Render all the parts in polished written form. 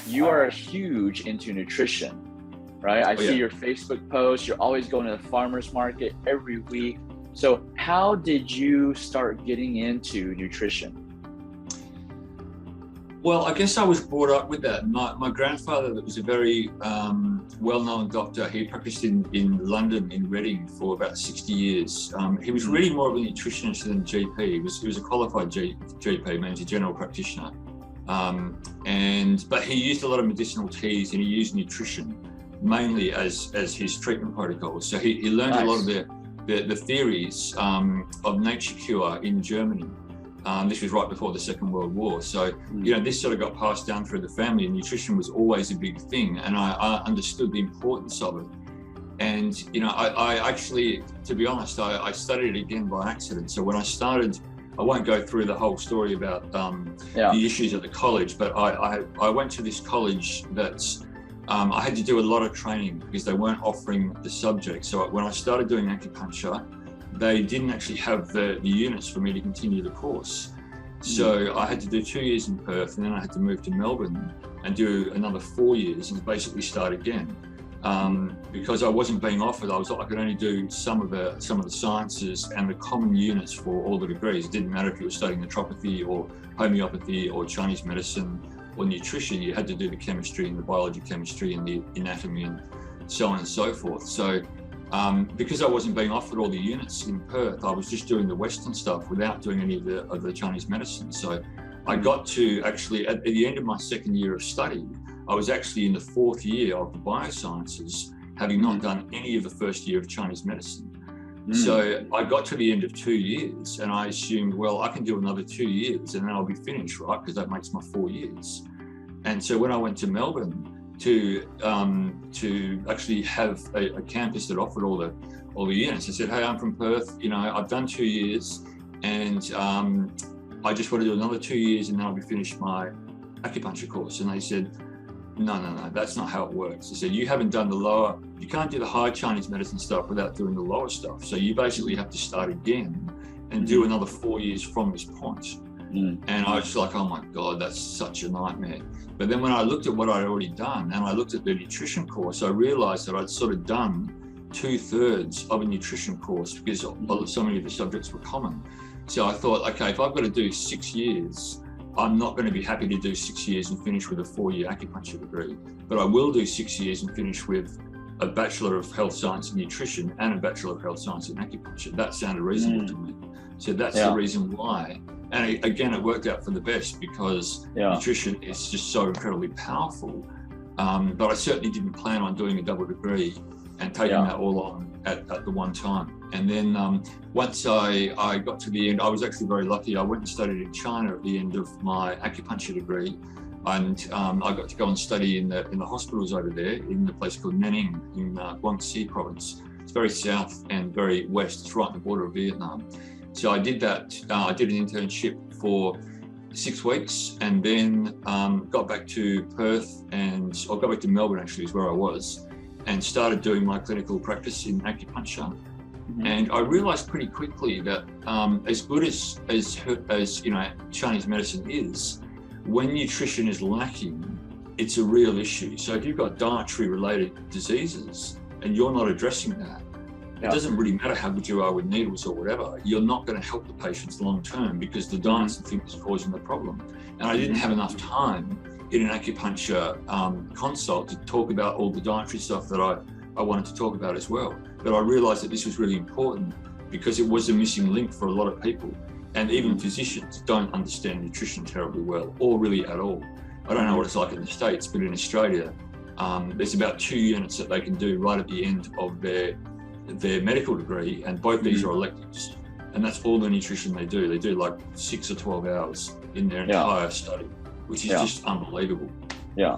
you are huge into nutrition, right? I see your Facebook posts. You're always going to the farmer's market every week. So how did you start getting into nutrition? Well, I guess I was brought up with that. My grandfather, that was a very well-known doctor, he practiced in London, in Reading, for about 60 years. He was really more of a nutritionist than a GP. He was a qualified GP, means a general practitioner. But he used a lot of medicinal teas, and he used nutrition mainly as his treatment protocols. So he learned a lot of the theories of nature cure in Germany. This was right before the Second World War. So, this sort of got passed down through the family, and nutrition was always a big thing. And I understood the importance of it. And, I actually, to be honest, I studied it again by accident. So when I started, I won't go through the whole story about the issues at the college, but I went to this college that's, I had to do a lot of training because they weren't offering the subject. So when I started doing acupuncture, they didn't actually have the units for me to continue the course. So I had to do 2 years in Perth, and then I had to move to Melbourne and do another 4 years and basically start again. Because I wasn't being offered, I could only do some of the sciences and the common units for all the degrees. It didn't matter if you were studying naturopathy or homeopathy or Chinese medicine or nutrition. You had to do the chemistry and the biology chemistry and the anatomy and so on and so forth. So because I wasn't being offered all the units in Perth, I was just doing the Western stuff without doing any of the Chinese medicine. So I got to actually, at the end of my second year of study, I was actually in the 4th year of the biosciences, having not done any of the first year of Chinese medicine. So I got to the end of 2 years, and I assumed, well, I can do another 2 years and then I'll be finished, right? Because that makes my 4 years. And so when I went to Melbourne, to actually have a campus that offered all the units, I said, hey, I'm from Perth, I've done 2 years, and I just want to do another 2 years and then I'll be finished my acupuncture course. And they said, no, that's not how it works. They said, you haven't done you can't do the high Chinese medicine stuff without doing the lower stuff. So you basically have to start again and do another 4 years from this point. And I was like, oh my God, that's such a nightmare. But then when I looked at what I'd already done, and I looked at the nutrition course, I realized that I'd sort of done 2/3 of a nutrition course because so many of the subjects were common. So I thought, okay, if I've got to do 6 years, I'm not going to be happy to do 6 years and finish with a 4-year acupuncture degree, but I will do 6 years and finish with a Bachelor of Health Science and Nutrition and a Bachelor of Health Science in Acupuncture. That sounded reasonable to me. So that's the reason why. And again, it worked out for the best because nutrition is just so incredibly powerful. But I certainly didn't plan on doing a double degree and taking that all on at the one time. And then once I got to the end, I was actually very lucky. I went and studied in China at the end of my acupuncture degree. And I got to go and study in the hospitals over there in the place called Nanning in Guangxi province. It's very south and very west. It's right on the border of Vietnam. So I did that. I did an internship for 6 weeks, and then got back to Perth, or got back to Melbourne actually is where I was, and started doing my clinical practice in acupuncture. And I realized pretty quickly that as good as Chinese medicine is, when nutrition is lacking, it's a real issue. So if you've got dietary related diseases and you're not addressing that, it doesn't really matter how good you are with needles or whatever, you're not going to help the patients long term because the diet's the thing that's causing the problem. And I didn't have enough time in an acupuncture consult to talk about all the dietary stuff that I wanted to talk about as well. But I realized that this was really important because it was a missing link for a lot of people. And even physicians don't understand nutrition terribly well, or really at all. I don't know what it's like in the States, but in Australia, there's about 2 units that they can do right at the end of their medical degree, and both these are electives. And that's all the nutrition they do. They do like 6 or 12 hours in their entire study, which is just unbelievable. Yeah.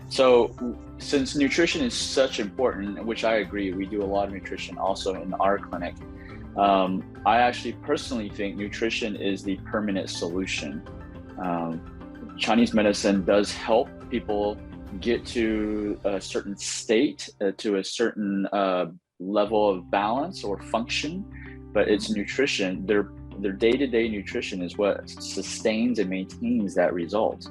So since nutrition is such important, which I agree, we do a lot of nutrition also in our clinic. I actually personally think nutrition is the permanent solution. Chinese medicine does help people get to a certain state, to a certain level of balance or function, but it's nutrition. Their day-to-day nutrition is what sustains and maintains that result.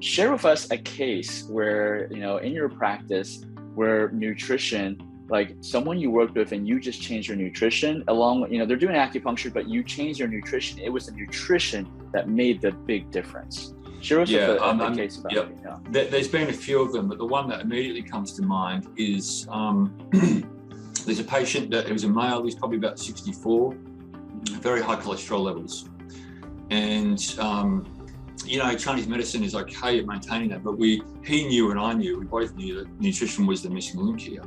Share with us a case where, in your practice, where nutrition, like someone you worked with and you just changed your nutrition along with, they're doing acupuncture, but you changed your nutrition. It was the nutrition that made the big difference. Share with us a case about it. Yeah. There's been a few of them, but the one that immediately comes to mind is there's a patient that was a male, he's probably about 64, very high cholesterol levels. And, Chinese medicine is okay at maintaining that, but he knew and I knew, we both knew that nutrition was the missing link here.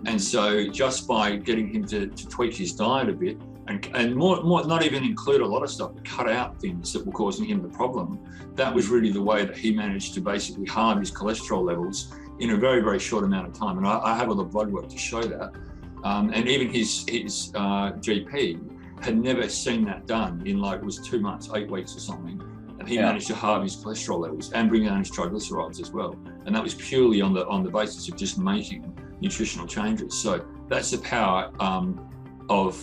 And so just by getting him to tweak his diet a bit and more, not even include a lot of stuff, but cut out things that were causing him the problem, that was really the way that he managed to basically halve his cholesterol levels in a very, very short amount of time. And I have all the blood work to show that. And even his GP had never seen that done in it was 2 months, 8 weeks or something. And he managed to halve his cholesterol levels and bring down his triglycerides as well. And that was purely on the basis of just making nutritional changes. So that's the power of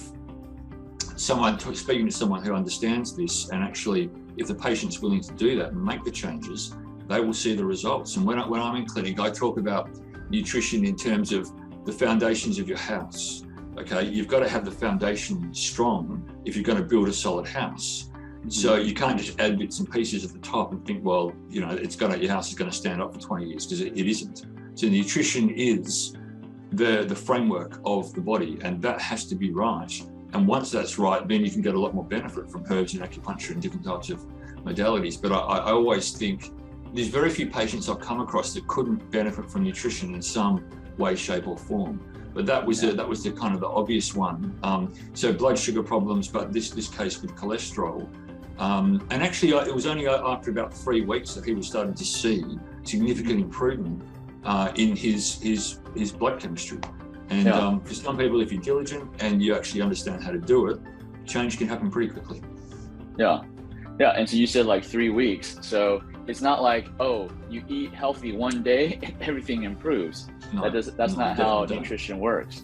speaking to someone who understands this, and actually, if the patient's willing to do that and make the changes, they will see the results. And when I'm in clinic, I talk about nutrition in terms of the foundations of your house. Okay, you've got to have the foundation strong if you're going to build a solid house. So you can't just add bits and pieces at the top and think, well, your house is going to stand up for 20 years, because it isn't. So nutrition is the framework of the body, and that has to be right. And once that's right, then you can get a lot more benefit from herbs and acupuncture and different types of modalities. But I always think there's very few patients I've come across that couldn't benefit from nutrition in some way, shape or form. But that was the kind of the obvious one. So blood sugar problems, but this case with cholesterol. And actually, it was only after about 3 weeks that he was starting to see significant improvement in his blood chemistry. And for some people, if you're diligent and you actually understand how to do it, change can happen pretty quickly. Yeah. And so you said 3 weeks. So it's not like, you eat healthy one day, everything improves. That's not how nutrition works.